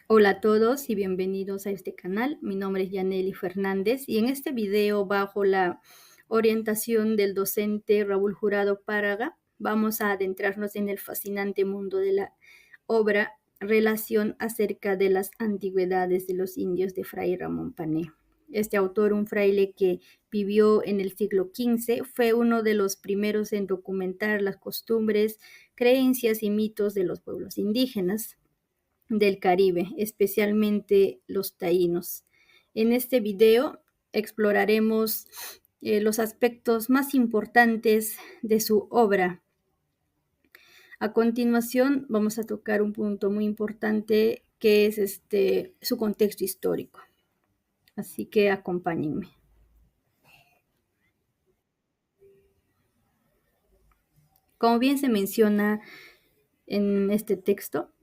Hola a todos y bienvenidos a este canal. Mi nombre es Yaneli Fernández y en este video, bajo la orientación del docente Raúl Jurado Párraga, vamos a adentrarnos en el fascinante mundo de la obra Relación acerca de las antigüedades de los indios de Fray Ramón Pané. Este autor, un fraile que vivió en el siglo XV, fue uno de los primeros en documentar las costumbres, creencias y mitos de los pueblos indígenas del Caribe, especialmente los taínos. En este video exploraremos los aspectos más importantes de su obra. A continuación vamos a tocar un punto muy importante que es su contexto histórico. Así que acompáñenme. Como bien se menciona en este texto,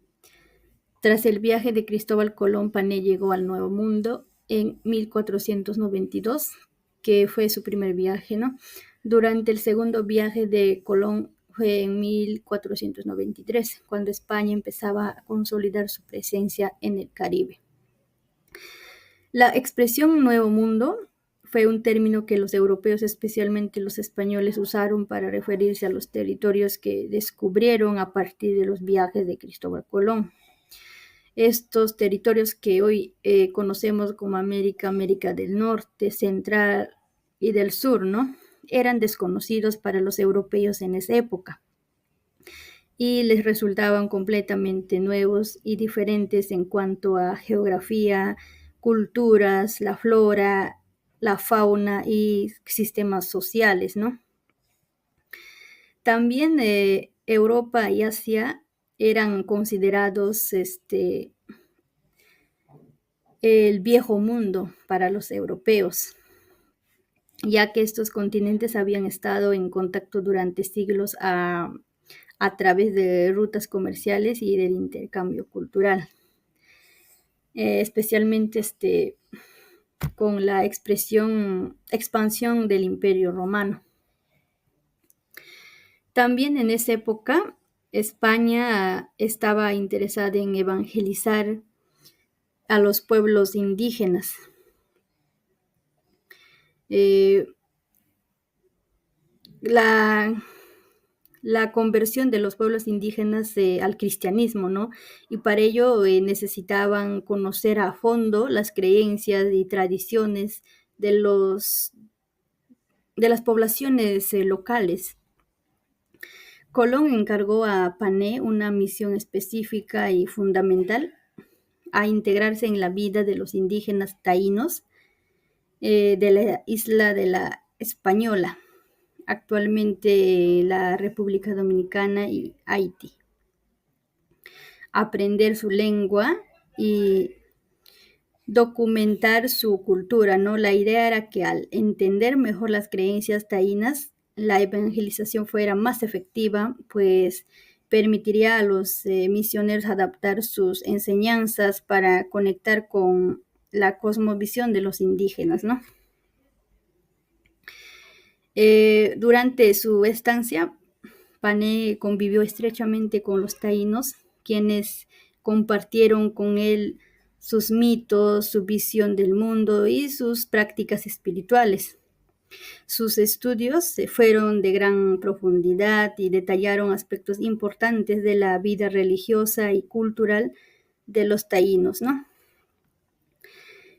tras el viaje de Cristóbal Colón, Pané llegó al Nuevo Mundo en 1492, que fue su primer viaje, ¿no? Durante el segundo viaje de Colón fue en 1493, cuando España empezaba a consolidar su presencia en el Caribe. La expresión Nuevo Mundo fue un término que los europeos, especialmente los españoles, usaron para referirse a los territorios que descubrieron a partir de los viajes de Cristóbal Colón. Estos territorios que hoy conocemos como América, América del Norte, Central y del Sur, ¿no? Eran desconocidos para los europeos en esa época y les resultaban completamente nuevos y diferentes en cuanto a geografía, culturas, la flora, la fauna y sistemas sociales, ¿no? También Europa y Asia eran considerados el viejo mundo para los europeos, ya que estos continentes habían estado en contacto durante siglos a través de rutas comerciales y del intercambio cultural, especialmente con la expansión del Imperio Romano. También en esa época, España estaba interesada en evangelizar a los pueblos indígenas. La conversión de los pueblos indígenas al cristianismo, ¿no? Y para ello necesitaban conocer a fondo las creencias y tradiciones de las poblaciones locales. Colón encargó a Pané una misión específica y fundamental: a integrarse en la vida de los indígenas taínos de la isla de la Española, actualmente la República Dominicana y Haití. Aprender su lengua y documentar su cultura, ¿no? La idea era que al entender mejor las creencias taínas, la evangelización fuera más efectiva, pues permitiría a los misioneros adaptar sus enseñanzas para conectar con la cosmovisión de los indígenas, ¿no? Durante su estancia, Pané convivió estrechamente con los taínos, quienes compartieron con él sus mitos, su visión del mundo y sus prácticas espirituales. Sus estudios fueron de gran profundidad y detallaron aspectos importantes de la vida religiosa y cultural de los taínos, ¿no?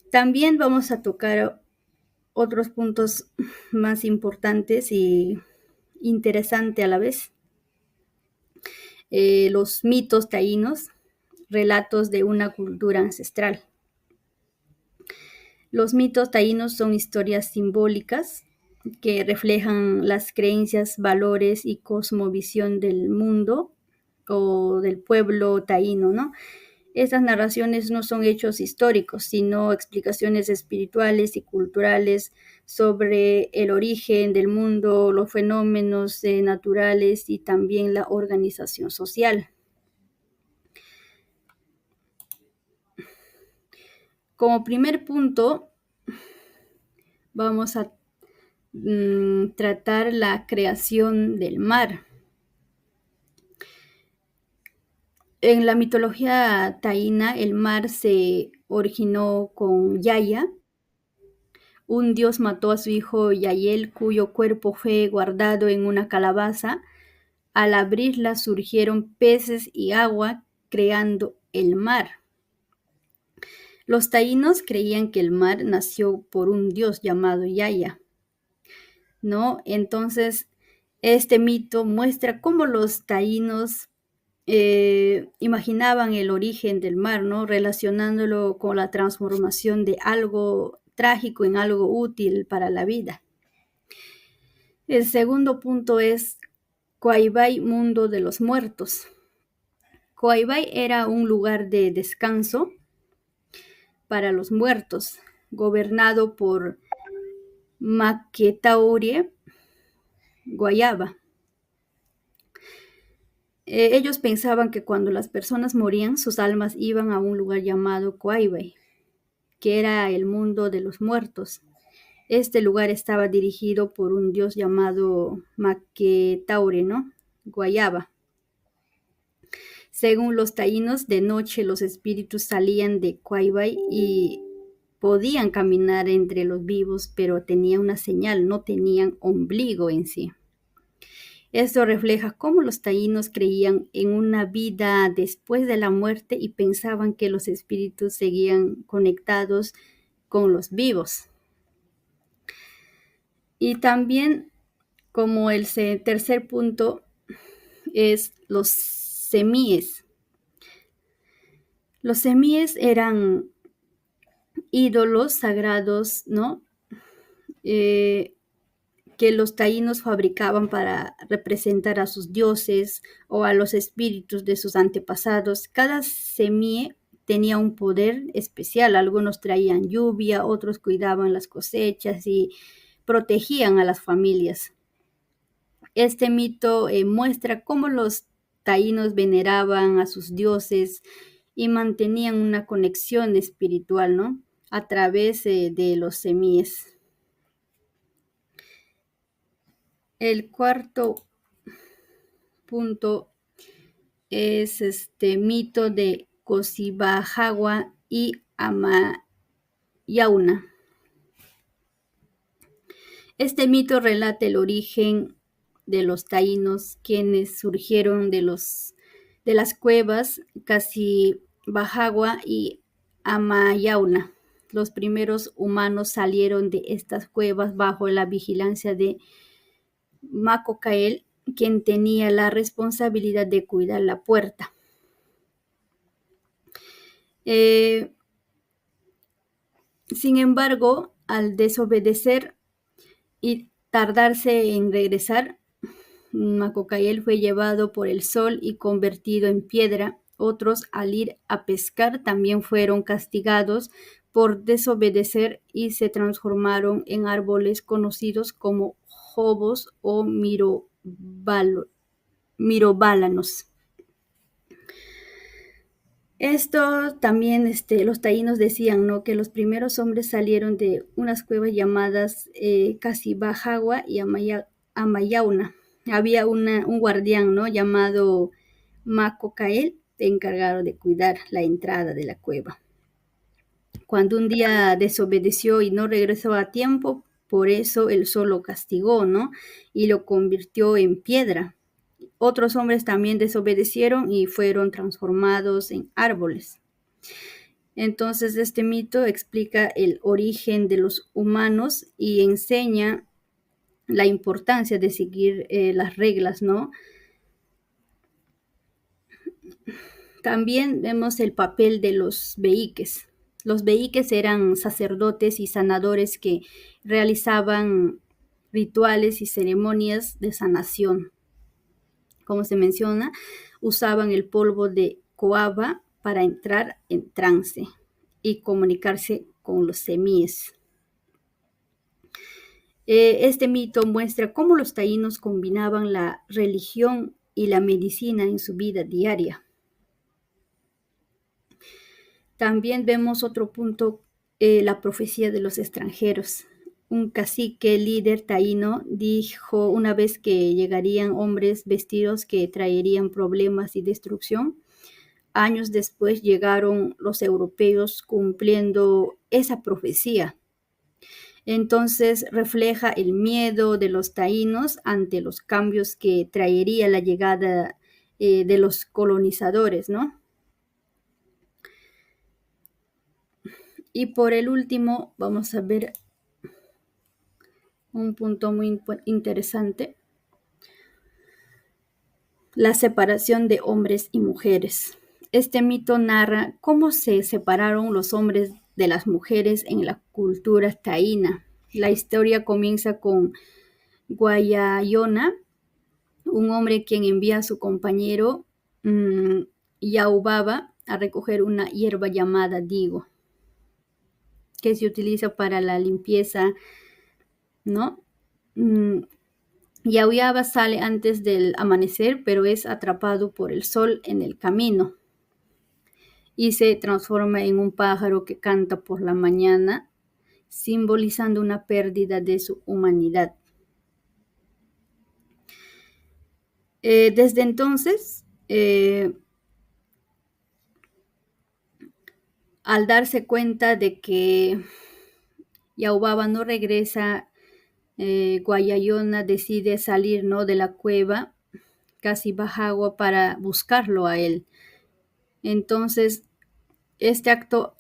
También vamos a tocar otros puntos más importantes y interesantes a la vez. Los mitos taínos, relatos de una cultura ancestral. Los mitos taínos son historias simbólicas que reflejan las creencias, valores y cosmovisión del mundo o del pueblo taíno, ¿no? Estas narraciones no son hechos históricos, sino explicaciones espirituales y culturales sobre el origen del mundo, los fenómenos naturales y también la organización social. Como primer punto, vamos a tratar la creación del mar. En la mitología taína, el mar se originó con Yaya. Un dios mató a su hijo Yael, cuyo cuerpo fue guardado en una calabaza. Al abrirla surgieron peces y agua, creando el mar. Los taínos creían que el mar nació por un dios llamado Yaya, ¿no? Entonces, este mito muestra cómo los taínos imaginaban el origen del mar, ¿no? Relacionándolo con la transformación de algo trágico en algo útil para la vida. El segundo punto es Coaibay, mundo de los muertos. Coaibay era un lugar de descanso para los muertos, gobernado por Maquetaurie Guayaba. Ellos pensaban que cuando las personas morían, sus almas iban a un lugar llamado Coaibay, que era el mundo de los muertos. Este lugar estaba dirigido por un dios llamado Maquetaure, ¿no? Guayaba. Según los taínos, de noche los espíritus salían de Coaibay y podían caminar entre los vivos, pero tenían una señal, no tenían ombligo en sí. Esto refleja cómo los taínos creían en una vida después de la muerte y pensaban que los espíritus seguían conectados con los vivos. Y también, como el tercer punto, es los semíes. Los semíes eran ídolos sagrados, ¿no? Que los taínos fabricaban para representar a sus dioses o a los espíritus de sus antepasados. Cada semilla tenía un poder especial. Algunos traían lluvia, otros cuidaban las cosechas y protegían a las familias. Este mito muestra cómo los taínos veneraban a sus dioses y mantenían una conexión espiritual, ¿no? A través de los semíes. El cuarto punto es este mito de Cosibajagua y Amayauna. Este mito relata el origen de los taínos, quienes surgieron de las cuevas Cosibajagua y Amayauna. Los primeros humanos salieron de estas cuevas bajo la vigilancia de Macocael, quien tenía la responsabilidad de cuidar la puerta. Sin embargo, al desobedecer y tardarse en regresar, Macocael fue llevado por el sol y convertido en piedra. Otros, al ir a pescar, también fueron castigados por desobedecer y se transformaron en árboles conocidos como jobos o miroválanos. Esto también los taínos decían, ¿no? Que los primeros hombres salieron de unas cuevas llamadas Cosibajagua y Amayauna. Había un guardián, ¿no? Llamado Macocael, encargado de cuidar la entrada de la cueva. Cuando un día desobedeció y no regresó a tiempo, por eso el sol lo castigó, ¿no? Y lo convirtió en piedra. Otros hombres también desobedecieron y fueron transformados en árboles. Entonces, este mito explica el origen de los humanos y enseña la importancia de seguir las reglas, ¿no? También vemos el papel de los beíques. Los beíques eran sacerdotes y sanadores que realizaban rituales y ceremonias de sanación. Como se menciona, usaban el polvo de coaba para entrar en trance y comunicarse con los semíes. Este mito muestra cómo los taínos combinaban la religión y la medicina en su vida diaria. También vemos otro punto, la profecía de los extranjeros. Un cacique líder taíno dijo una vez que llegarían hombres vestidos que traerían problemas y destrucción años después llegaron los europeos cumpliendo esa profecía. Entonces refleja el miedo de los taínos ante los cambios que traería la llegada de los colonizadores, ¿no? Y por el último, vamos a ver un punto muy interesante: la separación de hombres y mujeres. Este mito narra cómo se separaron los hombres de las mujeres en la cultura taína. La historia comienza con Guayayona, un hombre quien envía a su compañero Yaubaba a recoger una hierba llamada digo, que se utiliza para la limpieza, ¿no? Yauyaba sale antes del amanecer, pero es atrapado por el sol en el camino y se transforma en un pájaro que canta por la mañana, simbolizando una pérdida de su humanidad. Desde entonces, al darse cuenta de que Yaubaba no regresa, Guayayona decide salir, ¿no?, de la cueva, casi baja agua, para buscarlo a él. Entonces, este acto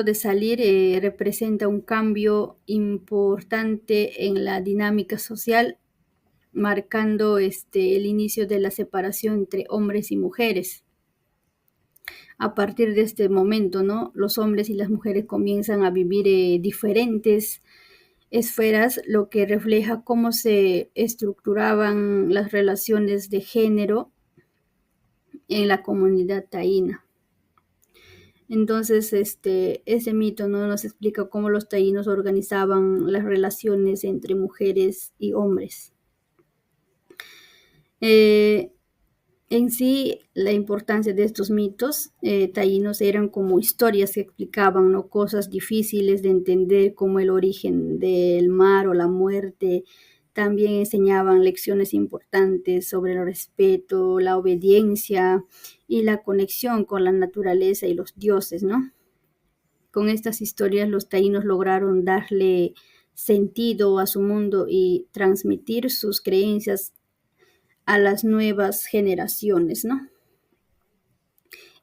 de salir representa un cambio importante en la dinámica social, marcando el inicio de la separación entre hombres y mujeres. A partir de este momento, ¿no?, los hombres y las mujeres comienzan a vivir diferentes esferas, lo que refleja cómo se estructuraban las relaciones de género en la comunidad taína. Entonces, ese mito, ¿no?, nos explica cómo los taínos organizaban las relaciones entre mujeres y hombres. En sí, la importancia de estos mitos taínos eran como historias que explicaban, ¿no?, cosas difíciles de entender, como el origen del mar o la muerte. También enseñaban lecciones importantes sobre el respeto, la obediencia y la conexión con la naturaleza y los dioses, ¿no? Con estas historias los taínos lograron darle sentido a su mundo y transmitir sus creencias a las nuevas generaciones, ¿no?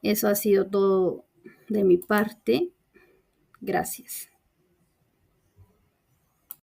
Eso ha sido todo de mi parte. Gracias.